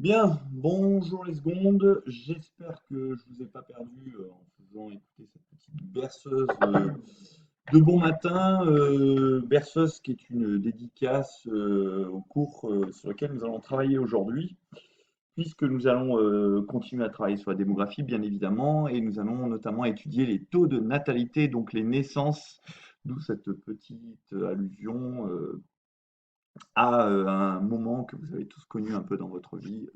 Bien, bonjour les secondes. J'espère que je vous ai pas perdu en faisant écouter cette petite berceuse de bon matin. Berceuse qui est une dédicace au cours sur lequel nous allons travailler aujourd'hui, puisque nous allons continuer à travailler sur la démographie, bien évidemment, et nous allons notamment étudier les taux de natalité, donc les naissances, d'où cette petite allusion à un moment que vous avez tous connu un peu dans votre vie,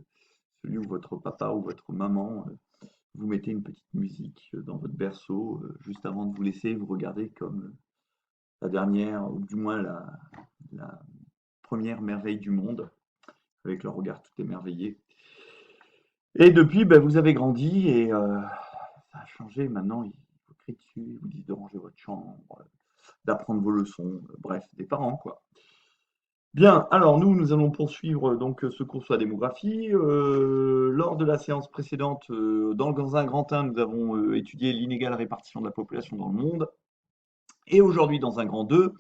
celui où votre papa ou votre maman vous mettez une petite musique dans votre berceau juste avant de vous laisser, vous regardez comme la dernière, ou du moins la première merveille du monde, avec leur regard tout émerveillé. Et depuis, ben, vous avez grandi et ça a changé. Maintenant, ils vous crient dessus, ils vous disent de ranger votre chambre, d'apprendre vos leçons, bref, des parents, quoi. Bien, alors nous allons poursuivre donc ce cours sur la démographie. Lors de la séance précédente, dans un grand 1, nous avons étudié l'inégale répartition de la population dans le monde. Et aujourd'hui, dans un grand 2,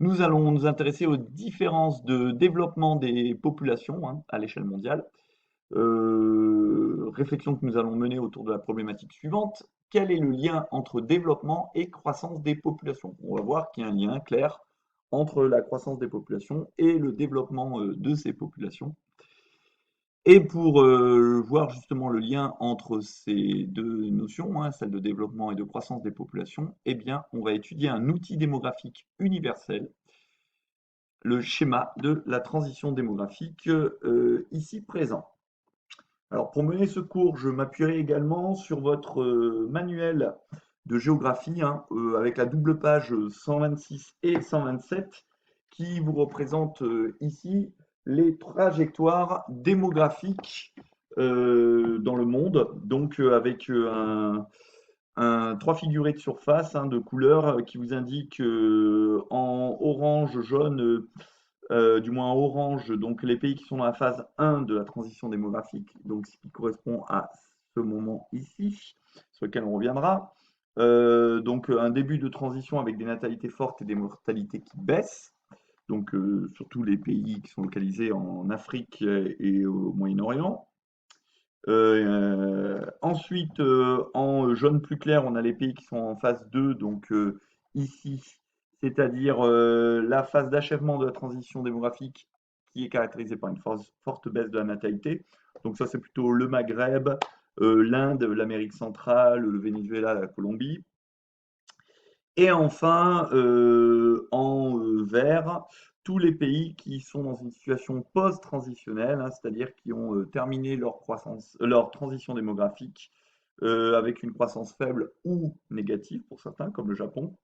nous allons nous intéresser aux différences de développement des populations à l'échelle mondiale. Réflexion que nous allons mener autour de la problématique suivante. Quel est le lien entre développement et croissance des populations? On va voir qu'il y a un lien clair entre la croissance des populations et le développement de ces populations. Et pour voir justement le lien entre ces deux notions, celle de développement et de croissance des populations, eh bien, on va étudier un outil démographique universel, le schéma de la transition démographique ici présent. Alors, pour mener ce cours, je m'appuierai également sur votre manuel de géographie, avec la double page 126 et 127, qui vous représente ici les trajectoires démographiques dans le monde, donc avec trois figurés de surface de couleurs qui vous indiquent en orange, jaune, du moins en orange, donc les pays qui sont dans la phase 1 de la transition démographique, donc ce qui correspond à ce moment ici, sur lequel on reviendra. Donc un début de transition avec des natalités fortes et des mortalités qui baissent, donc surtout les pays qui sont localisés en Afrique et au Moyen-Orient. Ensuite, en jaune plus clair, on a les pays qui sont en phase 2, donc ici, c'est-à-dire la phase d'achèvement de la transition démographique qui est caractérisée par une forte baisse de la natalité. Donc ça, c'est plutôt le Maghreb, l'Inde, l'Amérique centrale, le Venezuela, la Colombie. Et enfin, en vert, tous les pays qui sont dans une situation post-transitionnelle, c'est-à-dire qui ont terminé leur transition démographique avec une croissance faible ou négative pour certains, comme le Japon,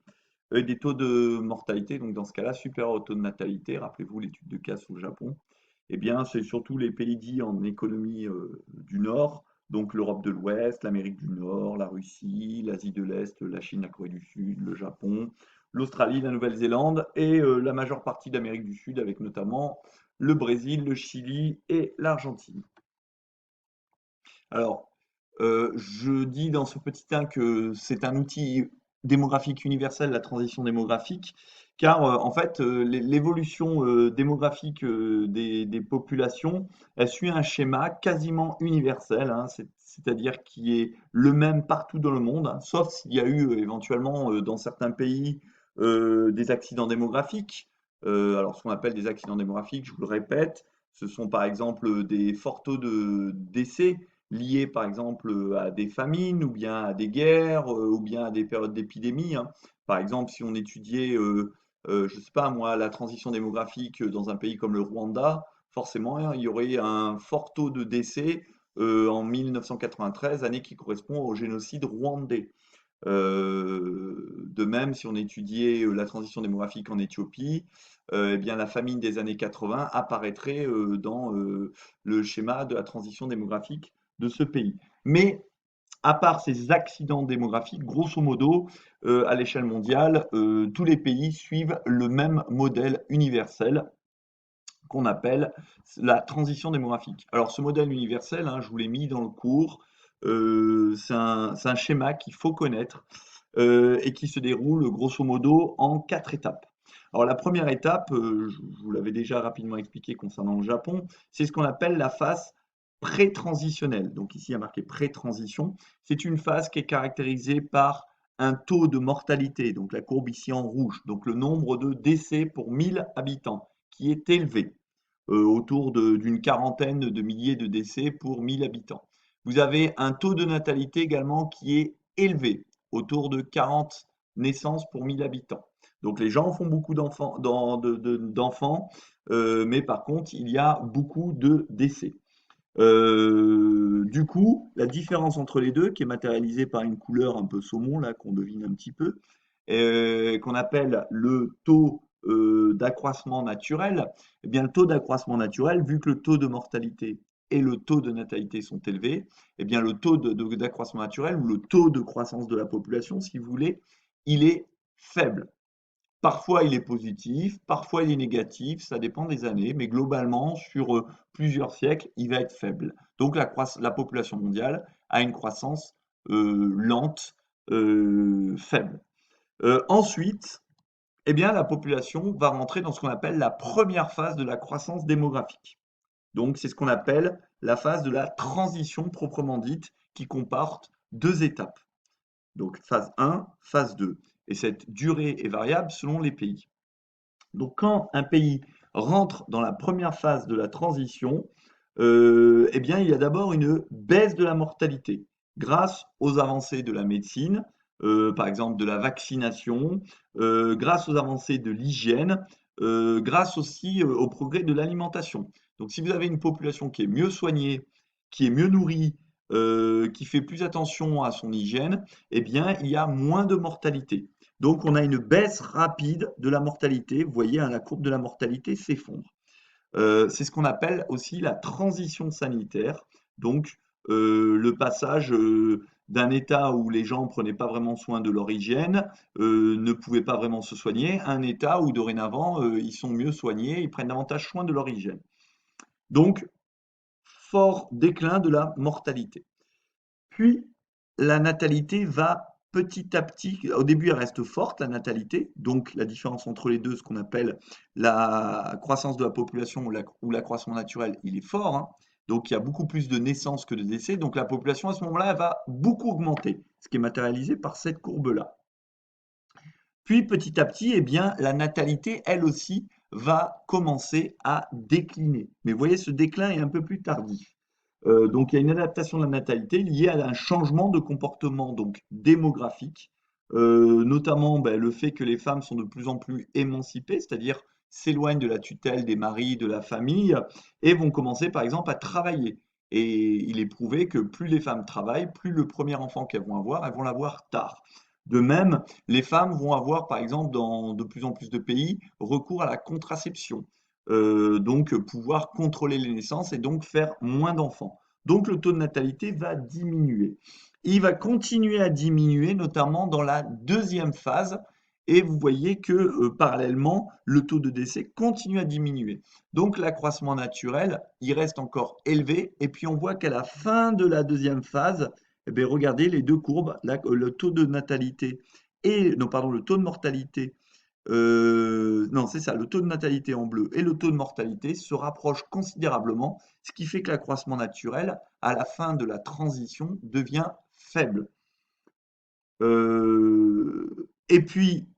et des taux de mortalité, donc dans ce cas-là, supérieurs au taux de natalité. Rappelez-vous l'étude de Cass au Japon. Eh bien, c'est surtout les pays dits en économie du Nord, donc l'Europe de l'Ouest, l'Amérique du Nord, la Russie, l'Asie de l'Est, la Chine, la Corée du Sud, le Japon, l'Australie, la Nouvelle-Zélande et la majeure partie d'Amérique du Sud, avec notamment le Brésil, le Chili et l'Argentine. Alors, je dis dans ce petit 1 que c'est un outil démographique universel, la transition démographique, car en fait, l'évolution démographique des populations, elle suit un schéma quasiment universel, c'est-à-dire qui est le même partout dans le monde, sauf s'il y a eu éventuellement dans certains pays des accidents démographiques. Alors, ce qu'on appelle des accidents démographiques, je vous le répète, ce sont par exemple des forts taux de décès liés par exemple à des famines ou bien à des guerres ou bien à des périodes d'épidémie. Par exemple, si on étudiait, je ne sais pas moi, la transition démographique dans un pays comme le Rwanda, forcément, il y aurait un fort taux de décès en 1993, année qui correspond au génocide rwandais. De même, si on étudiait la transition démographique en Éthiopie, eh bien, la famine des années 80 apparaîtrait dans le schéma de la transition démographique de ce pays. Mais à part ces accidents démographiques, grosso modo, à l'échelle mondiale, tous les pays suivent le même modèle universel qu'on appelle la transition démographique. Alors ce modèle universel, je vous l'ai mis dans le cours, c'est un schéma qu'il faut connaître et qui se déroule grosso modo en 4 étapes. Alors la première étape, je vous l'avais déjà rapidement expliqué concernant le Japon, c'est ce qu'on appelle la phase pré-transitionnelle. Donc ici, il y a marqué pré-transition. C'est une phase qui est caractérisée par un taux de mortalité, donc la courbe ici en rouge, donc le nombre de décès pour 1000 habitants, qui est élevé, autour d'une quarantaine de milliers de décès pour 1000 habitants. Vous avez un taux de natalité également qui est élevé, autour de 40 naissances pour 1000 habitants. Donc les gens font beaucoup d'enfants, mais par contre, il y a beaucoup de décès. Du coup, la différence entre les deux, qui est matérialisée par une couleur un peu saumon, là, qu'on devine un petit peu, qu'on appelle le taux d'accroissement naturel, eh bien, le taux d'accroissement naturel, vu que le taux de mortalité et le taux de natalité sont élevés, eh bien, le taux d'accroissement naturel ou le taux de croissance de la population, si vous voulez, il est faible. Parfois, il est positif, parfois il est négatif, ça dépend des années, mais globalement, sur plusieurs siècles, il va être faible. Donc la population mondiale a une croissance lente, faible. Ensuite, eh bien, la population va rentrer dans ce qu'on appelle la première phase de la croissance démographique. Donc, c'est ce qu'on appelle la phase de la transition proprement dite, qui comporte deux étapes. Donc, phase 1, phase 2. Et cette durée est variable selon les pays. Donc, quand un pays rentre dans la première phase de la transition, eh bien, il y a d'abord une baisse de la mortalité grâce aux avancées de la médecine, par exemple de la vaccination, grâce aux avancées de l'hygiène, grâce aussi au progrès de l'alimentation. Donc, si vous avez une population qui est mieux soignée, qui est mieux nourrie, qui fait plus attention à son hygiène, eh bien, il y a moins de mortalité. Donc, on a une baisse rapide de la mortalité. Vous voyez, hein, la courbe de la mortalité s'effondre. C'est ce qu'on appelle aussi la transition sanitaire. Donc, le passage d'un état où les gens ne prenaient pas vraiment soin de leur hygiène, ne pouvaient pas vraiment se soigner, à un état où dorénavant, ils sont mieux soignés, ils prennent davantage soin de leur hygiène. Donc, fort déclin de la mortalité. Puis, la natalité va petit à petit, au début elle reste forte, la natalité, donc la différence entre les deux, ce qu'on appelle la croissance de la population ou la croissance naturelle, il est fort, hein. Donc il y a beaucoup plus de naissances que de décès, donc la population à ce moment-là, elle va beaucoup augmenter, ce qui est matérialisé par cette courbe-là. Puis petit à petit, eh bien, la natalité, elle aussi, va commencer à décliner. Mais vous voyez, ce déclin est un peu plus tardif. Donc il y a une adaptation de la natalité liée à un changement de comportement donc démographique, notamment le fait que les femmes sont de plus en plus émancipées, c'est-à-dire s'éloignent de la tutelle des maris, de la famille, et vont commencer par exemple à travailler. Et il est prouvé que plus les femmes travaillent, plus le premier enfant qu'elles vont avoir, elles vont l'avoir tard. De même, les femmes vont avoir, par exemple, dans de plus en plus de pays, recours à la contraception. Donc pouvoir contrôler les naissances et donc faire moins d'enfants. Donc le taux de natalité va diminuer. Il va continuer à diminuer, notamment dans la deuxième phase, et vous voyez que parallèlement, le taux de décès continue à diminuer. Donc l'accroissement naturel, il reste encore élevé, et puis on voit qu'à la fin de la deuxième phase, eh bien, regardez les deux courbes, le taux de natalité et, non, pardon, le taux de mortalité, non, c'est ça, le taux de natalité en bleu et le taux de mortalité se rapprochent considérablement, ce qui fait que l'accroissement naturel, à la fin de la transition, devient faible. Et puis,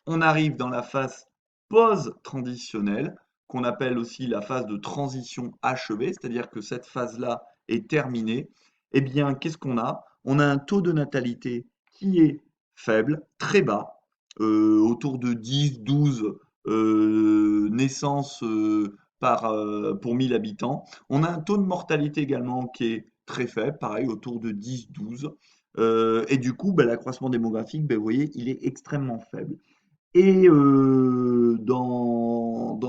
on arrive dans la phase post-transitionnelle, qu'on appelle aussi la phase de transition achevée, c'est-à-dire que cette phase-là est terminée. Eh bien, qu'est-ce qu'on a? On a un taux de natalité qui est faible, très bas, autour de 10, 12 naissances pour 1000 habitants. On a un taux de mortalité également qui est très faible, pareil, autour de 10, 12. Et du coup, l'accroissement démographique, vous voyez, il est extrêmement faible. Et dans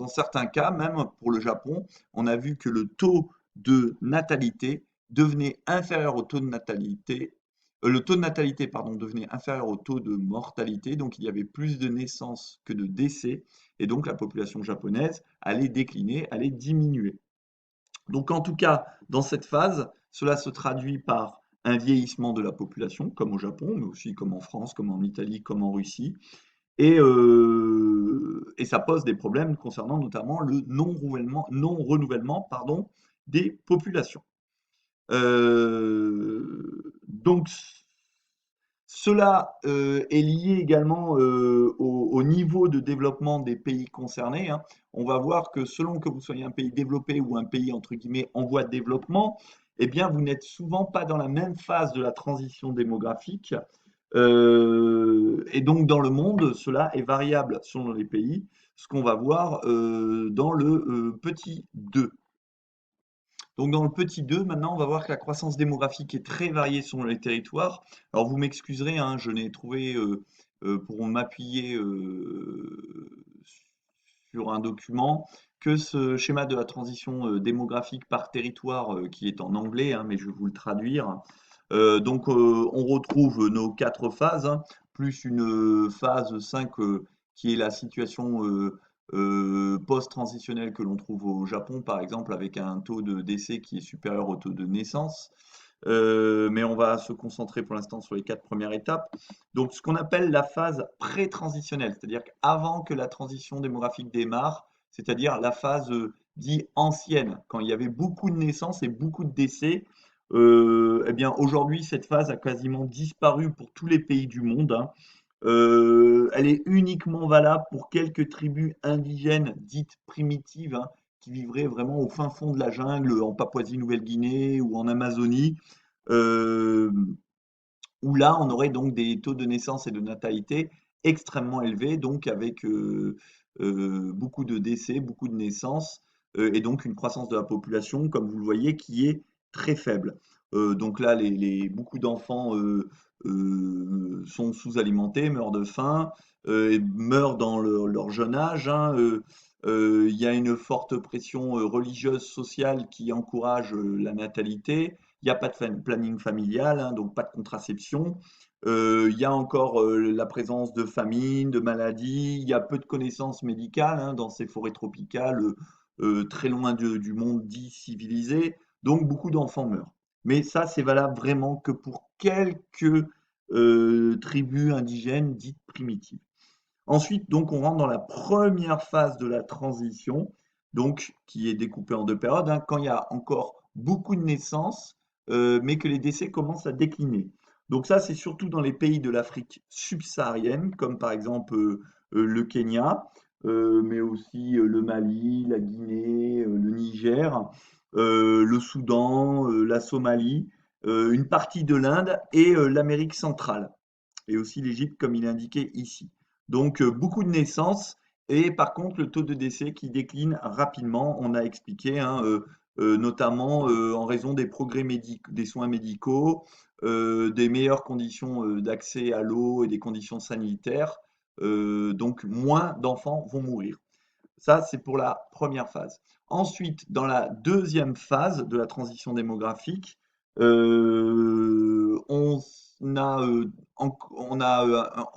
certains cas, même pour le Japon, on a vu que le taux de natalité devenait inférieur au taux de natalité, le taux de natalité, pardon, devenait inférieur au taux de mortalité, donc il y avait plus de naissances que de décès, et donc la population japonaise allait décliner, allait diminuer. Donc en tout cas, dans cette phase, cela se traduit par un vieillissement de la population, comme au Japon, mais aussi comme en France, comme en Italie, comme en Russie. Et ça pose des problèmes concernant notamment le non-renouvellement, pardon, des populations. Donc, cela est lié également au niveau de développement des pays concernés, hein. On va voir que selon que vous soyez un pays développé ou un pays entre guillemets en voie de développement, eh bien vous n'êtes souvent pas dans la même phase de la transition démographique. Et donc dans le monde, cela est variable selon les pays, ce qu'on va voir dans le petit 2. Donc dans le petit 2, maintenant, on va voir que la croissance démographique est très variée selon les territoires. Alors vous m'excuserez, hein, je n'ai trouvé, pour m'appuyer sur un document, que ce schéma de la transition démographique par territoire qui est en anglais, hein, mais je vais vous le traduire. On retrouve nos quatre phases, hein, plus une phase 5 qui est la situation post-transitionnelle que l'on trouve au Japon, par exemple, avec un taux de décès qui est supérieur au taux de naissance. Mais on va se concentrer pour l'instant sur les quatre premières étapes. Donc, ce qu'on appelle la phase pré-transitionnelle, c'est-à-dire qu'avant que la transition démographique démarre, c'est-à-dire la phase dite ancienne, quand il y avait beaucoup de naissances et beaucoup de décès. Eh bien, aujourd'hui, cette phase a quasiment disparu pour tous les pays du monde, hein. Elle est uniquement valable pour quelques tribus indigènes dites primitives, hein, qui vivraient vraiment au fin fond de la jungle, en Papouasie-Nouvelle-Guinée ou en Amazonie, euh, où là, on aurait donc des taux de naissance et de natalité extrêmement élevés, donc avec beaucoup de décès, beaucoup de naissances, et donc une croissance de la population, comme vous le voyez, qui est très faible. Donc là, beaucoup d'enfants sont sous-alimentés, meurent de faim, et meurent dans leur jeune âge, hein. Il y a une forte pression religieuse, sociale qui encourage la natalité. Il n'y a pas de planning familial, hein, donc pas de contraception. Il y a encore la présence de famine, de maladies. Il y a peu de connaissances médicales, hein, dans ces forêts tropicales, très loin du monde dit civilisé. Donc beaucoup d'enfants meurent. Mais ça, c'est valable vraiment que pour quelques tribus indigènes dites primitives. Ensuite, donc, on rentre dans la première phase de la transition, donc qui est découpée en deux périodes, hein, quand il y a encore beaucoup de naissances, mais que les décès commencent à décliner. Donc ça, c'est surtout dans les pays de l'Afrique subsaharienne, comme par exemple le Kenya, mais aussi le Mali, la Guinée, le Niger, le Soudan, la Somalie, une partie de l'Inde et l'Amérique centrale, et aussi l'Égypte, comme il est indiqué ici. Donc, beaucoup de naissances et par contre, le taux de décès qui décline rapidement, on a expliqué, hein, notamment en raison des progrès des soins médicaux, des meilleures conditions d'accès à l'eau et des conditions sanitaires. Donc, moins d'enfants vont mourir. Ça, c'est pour la première phase. Ensuite, dans la deuxième phase de la transition démographique, on a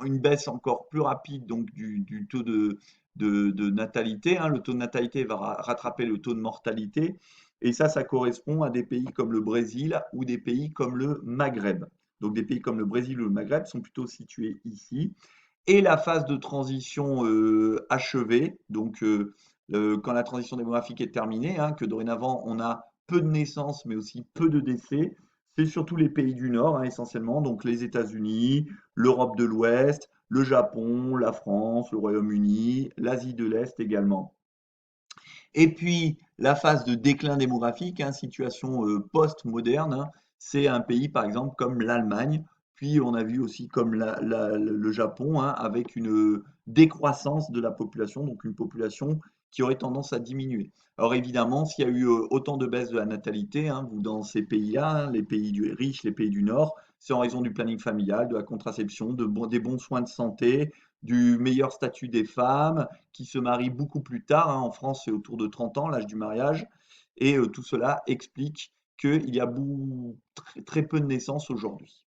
une baisse encore plus rapide donc, du taux de natalité, hein. Le taux de natalité va rattraper le taux de mortalité. Et ça correspond à des pays comme le Brésil ou des pays comme le Maghreb. Donc des pays comme le Brésil ou le Maghreb sont plutôt situés ici. Et la phase de transition achevée, donc quand la transition démographique est terminée, hein, que dorénavant on a peu de naissances mais aussi peu de décès, c'est surtout les pays du Nord, hein, essentiellement, donc les États-Unis, l'Europe de l'Ouest, le Japon, la France, le Royaume-Uni, l'Asie de l'Est également. Et puis la phase de déclin démographique, hein, situation post-moderne, hein, c'est un pays par exemple comme l'Allemagne, puis on a vu aussi comme le Japon, hein, avec une décroissance de la population, donc une population qui aurait tendance à diminuer. Alors évidemment, s'il y a eu autant de baisse de la natalité, hein, dans ces pays-là, hein, les pays riches, les pays du Nord, c'est en raison du planning familial, de la contraception, des bons soins de santé, du meilleur statut des femmes, qui se marient beaucoup plus tard, hein. En France, c'est autour de 30 ans, l'âge du mariage. Et tout cela explique qu'il y a très, très peu de naissances aujourd'hui.